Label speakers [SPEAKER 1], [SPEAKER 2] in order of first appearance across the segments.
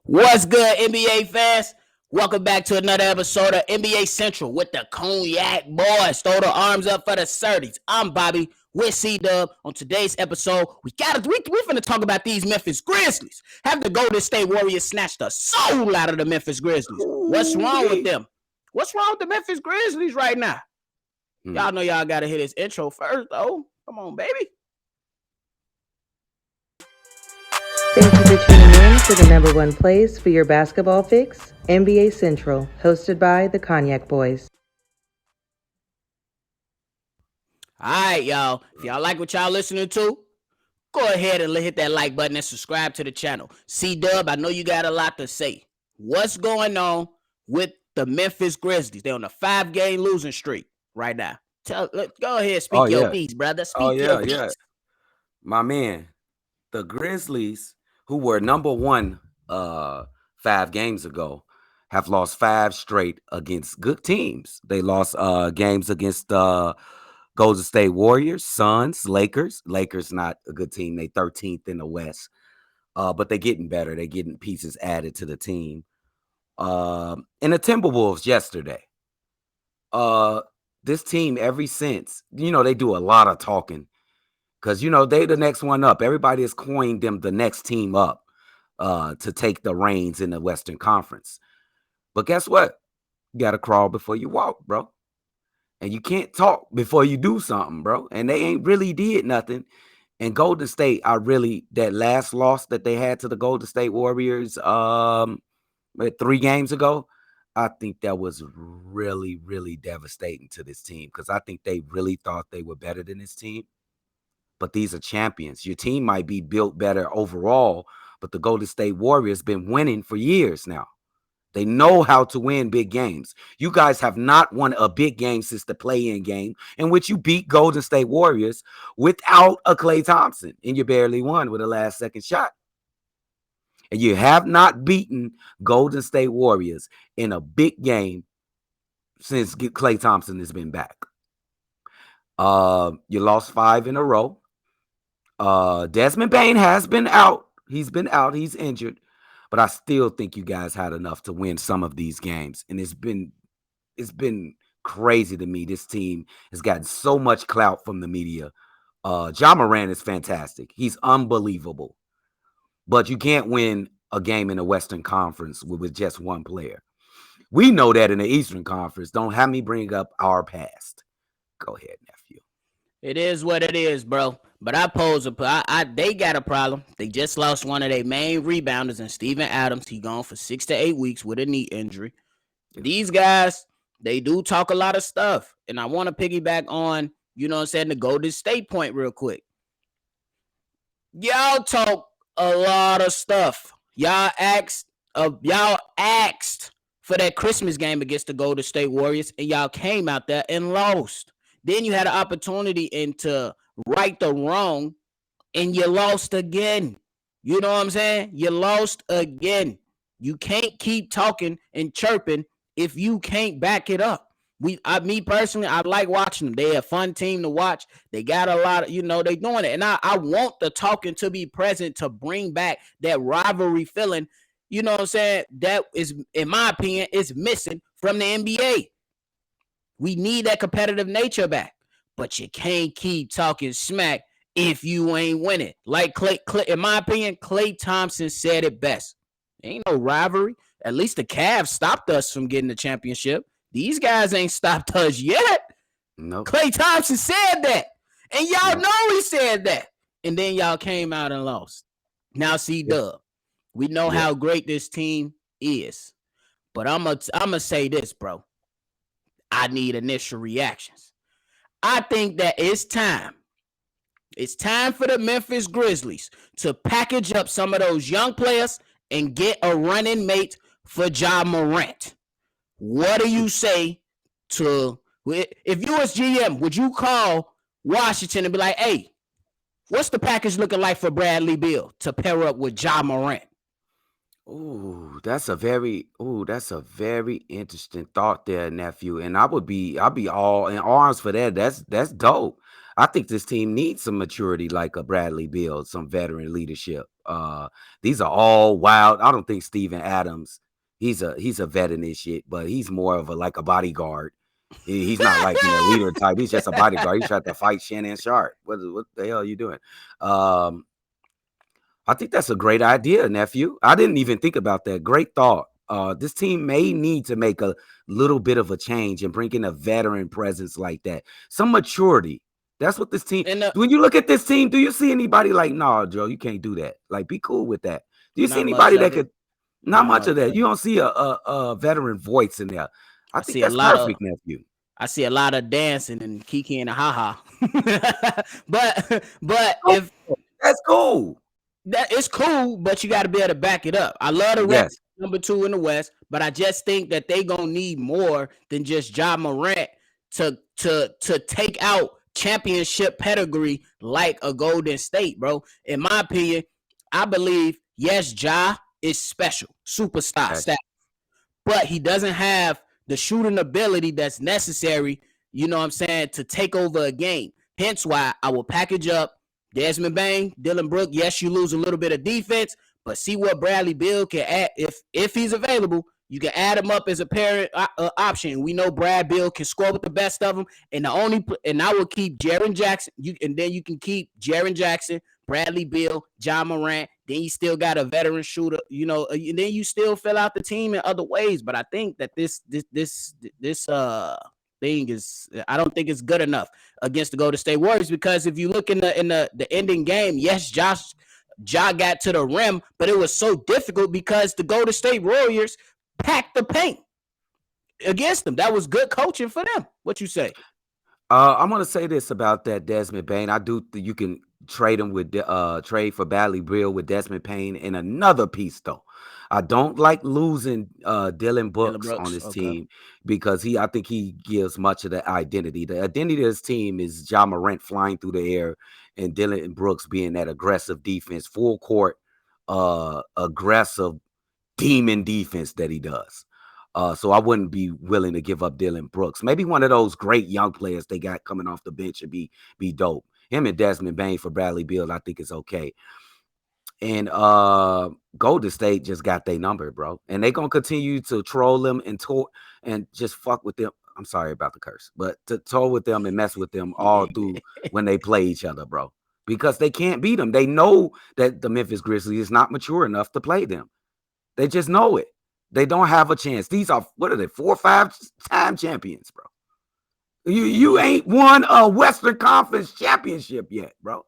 [SPEAKER 1] What's good, NBA fans? Welcome back to another episode of NBA Central with the Cognac Boys. Throw the arms up for the 30s. I'm Bobby with Cdubb. On today's episode, we finna talk about these Memphis Grizzlies. Have the Golden State Warriors snatched the soul out of the Memphis Grizzlies? What's wrong with them? What's wrong with the Memphis Grizzlies right now? Y'all know y'all gotta hear this intro first, though. Come on, baby.
[SPEAKER 2] Thank you for tuning in to the number one place for your basketball fix, NBA Central, hosted by the Cognac Boys.
[SPEAKER 1] All right, y'all. If y'all like what y'all listening to, go ahead and hit that like button and subscribe to the channel. Cdubb, I know you got a lot to say. What's going on with the Memphis Grizzlies? They're on a 5-game go streak right now. Go ahead, speak your piece, brother. Speak your piece.
[SPEAKER 3] My man, the Grizzlies, who were number one 5 games ago, have lost 5 straight against good teams. They lost games against Golden State Warriors, Suns, Lakers. Lakers not a good team. They 13th in the West. But they're getting better. They're getting pieces added to the team. And the Timberwolves yesterday. This team, ever since, they do a lot of talking. Because, they the next one up. Everybody has coined them the next team up to take the reins in the Western Conference. But guess what? You got to crawl before you walk, bro. And you can't talk before you do something, bro. And they ain't really did nothing. And Golden State are really, that last loss that they had to the Golden State Warriors 3 games ago, I think that was really, really devastating to this team. Because I think they really thought they were better than this team. But these are champions. Your team might be built better overall, but the Golden State Warriors been winning for years now. They know how to win big games. You guys have not won a big game since the play-in game in which you beat Golden State Warriors without a Klay Thompson, and you barely won with a last-second shot. And you have not beaten Golden State Warriors in a big game since Klay Thompson has been back. You lost 5 in a row. Desmond Bane has been out. He's been out. He's injured. But I still think you guys had enough to win some of these games. And it's been crazy to me. This team has gotten so much clout from the media. Ja Morant is fantastic. He's unbelievable. But you can't win a game in the Western Conference with just one player. We know that in the Eastern Conference. Don't have me bring up our past. Go ahead, nephew.
[SPEAKER 1] It is what it is, bro. But they got a problem. They just lost one of their main rebounders in Steven Adams. He gone for 6 to 8 weeks with a knee injury. These guys, they do talk a lot of stuff. And I want to piggyback on, the Golden State point real quick. Y'all talk a lot of stuff. Y'all asked for that Christmas game against the Golden State Warriors, and y'all came out there and lost. Then you had an opportunity to right the wrong, and you lost again. You know what I'm saying? You lost again. You can't keep talking and chirping if you can't back it up. Me personally, I like watching them. They're a fun team to watch. They got a lot of, they doing it. And I want the talking to be present to bring back that rivalry feeling. You know what I'm saying? That is, in my opinion, is missing from the NBA. We need that competitive nature back. But you can't keep talking smack if you ain't winning. Like Klay, in my opinion, Klay Thompson said it best. Ain't no rivalry. At least the Cavs stopped us from getting the championship. These guys ain't stopped us yet.
[SPEAKER 3] Nope.
[SPEAKER 1] Klay Thompson said that. And y'all know he said that. And then y'all came out and lost. Now, Cdubb, we know how great this team is. But I'm gonna say this, bro. I need initial reactions. I think that it's time. It's time for the Memphis Grizzlies to package up some of those young players and get a running mate for Ja Morant. What do you say to, if you was GM, would you call Washington and be like, hey, what's the package looking like for Bradley Beal to pair up with Ja Morant?
[SPEAKER 3] That's a very interesting thought there, nephew. And I'll be all in arms for that. That's dope. I think this team needs some maturity, like a Bradley Beal, some veteran leadership. These are all wild. I don't think Steven Adams, he's a vet in this shit, but he's more of a bodyguard. He's not like a leader type. He's just a bodyguard. He tried to fight Shannon Sharp. What the hell are you doing? I think that's a great idea, nephew. I didn't even think about that. Great thought. This team may need to make a little bit of a change and bring in a veteran presence like that. Some maturity. That's what this team. When you look at this team, do you see anybody like, no, Joe, you can't do that? Like, be cool with that. Do you see anybody that could? Not much of that. You don't see a veteran voice in there. I think that's perfect, nephew.
[SPEAKER 1] I see a lot of dancing and kiki and a ha-ha. but if
[SPEAKER 3] that's cool.
[SPEAKER 1] That is cool, but you got to be able to back it up. I love the Reds number 2 in the West, but I just think that they gonna need more than just Ja Morant to take out championship pedigree like a Golden State, bro. In my opinion, I believe yes, Ja is special, superstar status, but he doesn't have the shooting ability that's necessary. You know what I'm saying, to take over a game. Hence why I will package up Desmond Bane, Dylan Brooks. Yes, you lose a little bit of defense, but see what Bradley Beal can add. If he's available, you can add him up as a pairing option. We know Brad Beal can score with the best of them, and I will keep Jaren Jackson. And then you can keep Jaren Jackson, Bradley Beal, Ja Morant. Then you still got a veteran shooter, and then you still fill out the team in other ways. But I think that this thing is, I don't think it's good enough against the Golden State Warriors, because if you look in the ending game, yes, Ja got to the rim, but it was so difficult because the Golden State Warriors packed the paint against them. That was good coaching for them. What you say?
[SPEAKER 3] I'm gonna say this about that Desmond Bane. I do think you can trade him with trade for Bradley Beal with Desmond Payne in another piece though. I don't like losing Dylan Brooks on this team because I think he gives much of the identity. The identity of this team is Ja Morant flying through the air and Dylan Brooks being that aggressive defense, full court, aggressive demon defense that he does. So I wouldn't be willing to give up Dylan Brooks. Maybe one of those great young players they got coming off the bench and be dope. Him and Desmond Bane for Bradley Beal, I think is okay. And Golden State just got their number, bro. And they're gonna continue to troll them and just fuck with them. I'm sorry about the curse, but to troll with them and mess with them all through when they play each other, bro. Because they can't beat them. They know that the Memphis Grizzlies is not mature enough to play them. They just know it. They don't have a chance. These are, what are they, 4 or 5 time champions, bro. You ain't won a Western Conference championship yet, bro.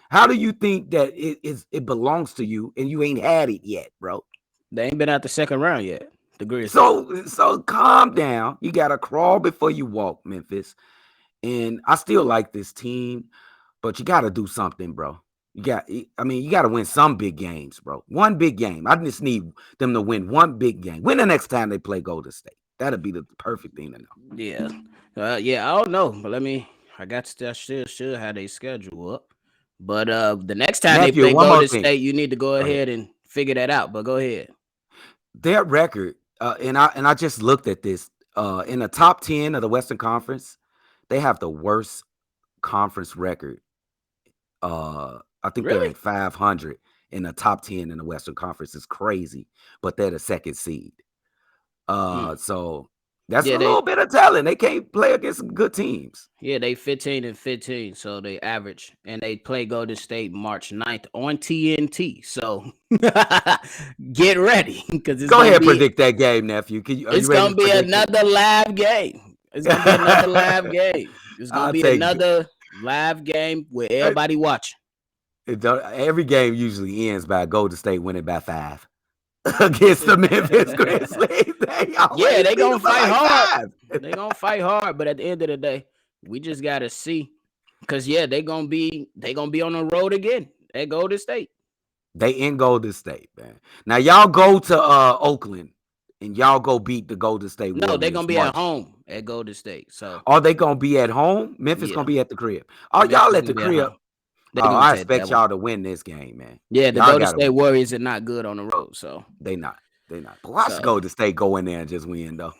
[SPEAKER 3] How do you think that it belongs to you and you ain't had it yet, bro?
[SPEAKER 1] They ain't been out the second round yet. The Grizzlies.
[SPEAKER 3] So calm down. You gotta crawl before you walk, Memphis. And I still like this team, but you gotta do something, bro. You got to win some big games, bro. One big game. I just need them to win one big game. Win the next time they play Golden State. That'd be the perfect thing to know.
[SPEAKER 1] Yeah. I don't know, but I still should have their schedule up. But the next time they play Golden State, you need to go ahead and figure that out. But go ahead.
[SPEAKER 3] Their record, and I just looked at this. In the top 10 of the Western Conference, they have the worst conference record. I think they're at 500 in the top 10 in the Western Conference. It's crazy, but they're the second seed. So that's a little bit of talent. They can't play against some good teams.
[SPEAKER 1] Yeah, they 15-15, so they average, and they play Golden State March 9th on TNT. So get ready, because
[SPEAKER 3] go ahead, predict that game, nephew.
[SPEAKER 1] It's gonna be another live game. It's gonna be another live game. It's gonna be another live game with everybody watching.
[SPEAKER 3] Every game usually ends by Golden State winning by 5 against the Memphis Grizzlies.
[SPEAKER 1] They're gonna fight hard. They're gonna fight hard, but at the end of the day, we just gotta see, because they're gonna be on the road again at Golden State.
[SPEAKER 3] They in Golden State, man. Now y'all go to Oakland and y'all go beat the Golden State Warriors.
[SPEAKER 1] No, they're gonna be at home at Golden State. So
[SPEAKER 3] are they gonna be at home? Memphis gonna be at the crib. Oh, y'all at the crib. I expect y'all to win this game, man.
[SPEAKER 1] Yeah, the Golden State Warriors are not good on the road, so
[SPEAKER 3] they not. But watch Golden State go in there and just win, though.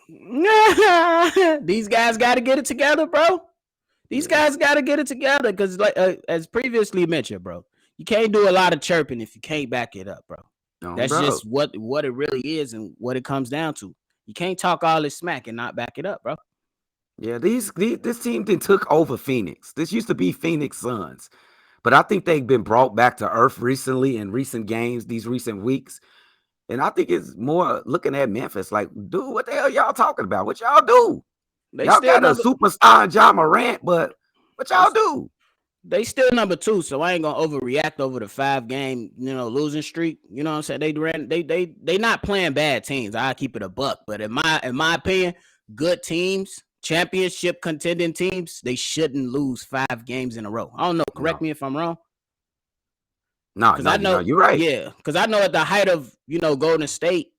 [SPEAKER 1] These guys got to get it together, bro. These guys got to get it together, because, like as previously mentioned, bro, You can't do a lot of chirping if you can't back it up, bro. That's
[SPEAKER 3] bro.
[SPEAKER 1] just what it really is and what it comes down to. You can't talk all this smack and not back it up, bro.
[SPEAKER 3] Yeah, this team then took over Phoenix. This used to be Phoenix Suns, but I think they've been brought back to earth recently in recent games, these recent weeks. And I think it's more looking at Memphis like, dude, what the hell y'all talking about? What y'all do? Y'all got a superstar in Ja Morant, but what y'all do?
[SPEAKER 1] They still number 2, so I ain't gonna overreact over the 5-game, losing streak. You know what I'm saying? They not playing bad teams. I keep it a buck, but in my opinion, good teams, championship contending teams, they shouldn't lose 5 games in a row. I don't know. Correct me if I'm wrong.
[SPEAKER 3] No, I know you're right.
[SPEAKER 1] Yeah, because I know at the height of Golden State,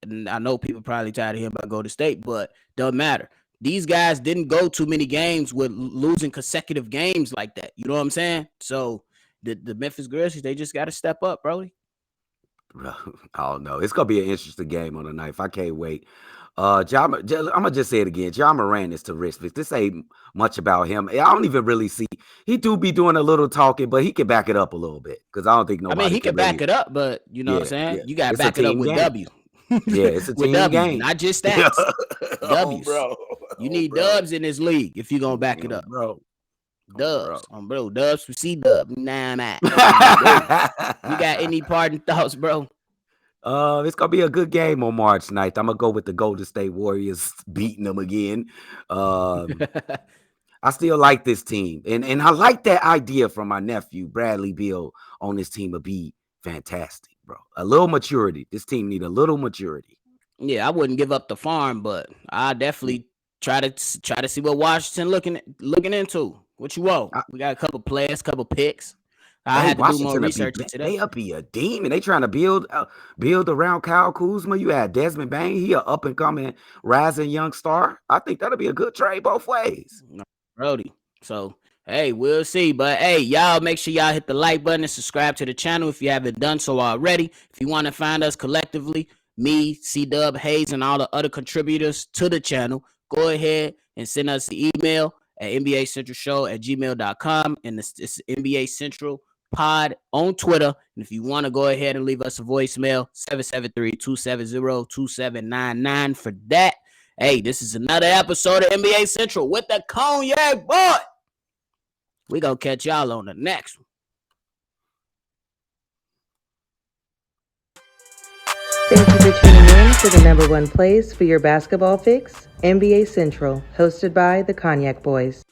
[SPEAKER 1] and I know people probably tired of hearing about Golden State, but doesn't matter. These guys didn't go too many games with losing consecutive games like that. You know what I'm saying? So the Memphis Grizzlies, they just got to step up, bro.
[SPEAKER 3] I don't know. It's gonna be an interesting game on the night. I can't wait. I'm gonna just say it again. Ja Morant is terrific. This ain't much about him. I don't even really see. He do be doing a little talking, but he can back it up a little bit because I don't think nobody.
[SPEAKER 1] I mean, he can back it up, but you know what I'm saying.
[SPEAKER 3] Yeah.
[SPEAKER 1] You got to back it up with
[SPEAKER 3] game.
[SPEAKER 1] W.
[SPEAKER 3] Yeah, it's a team
[SPEAKER 1] W's,
[SPEAKER 3] game,
[SPEAKER 1] not just stats. W's,
[SPEAKER 3] bro.
[SPEAKER 1] You need dubs in this league if you're gonna back it up,
[SPEAKER 3] bro.
[SPEAKER 1] Dubs, dubs for Cdubb. Nah. You got any parting thoughts, bro?
[SPEAKER 3] It's gonna be a good game on March 9th. I'm gonna go with the Golden State Warriors beating them again. I still like this team, and I like that idea from my nephew Bradley Beal on this team would be fantastic, bro. A little maturity. This team need a little maturity.
[SPEAKER 1] Yeah, I wouldn't give up the farm, but I definitely try to see what Washington looking into. What you want? We got a couple players, couple picks. I had to do more research today.
[SPEAKER 3] They up be a demon. They trying to build around Kyle Kuzma. You had Desmond Bain. He a up and coming rising young star. I think that'll be a good trade both ways.
[SPEAKER 1] Brody. So hey, we'll see. But hey, y'all make sure y'all hit the like button and subscribe to the channel if you haven't done so already. If you want to find us collectively, me, Cdubb, Hayes, and all the other contributors to the channel, go ahead and send us the email at nbacentralshow@gmail.com, and it's NBA Central Pod on Twitter. And if you want to go ahead and leave us a voicemail, 773-270-2799 for that. Hey, this is another episode of NBA Central with the Cognac Boy. We gonna catch y'all on the next one.
[SPEAKER 2] Thank you for tuning in to the number 1 place for your basketball fix, NBA Central, hosted by the Cognac Boys.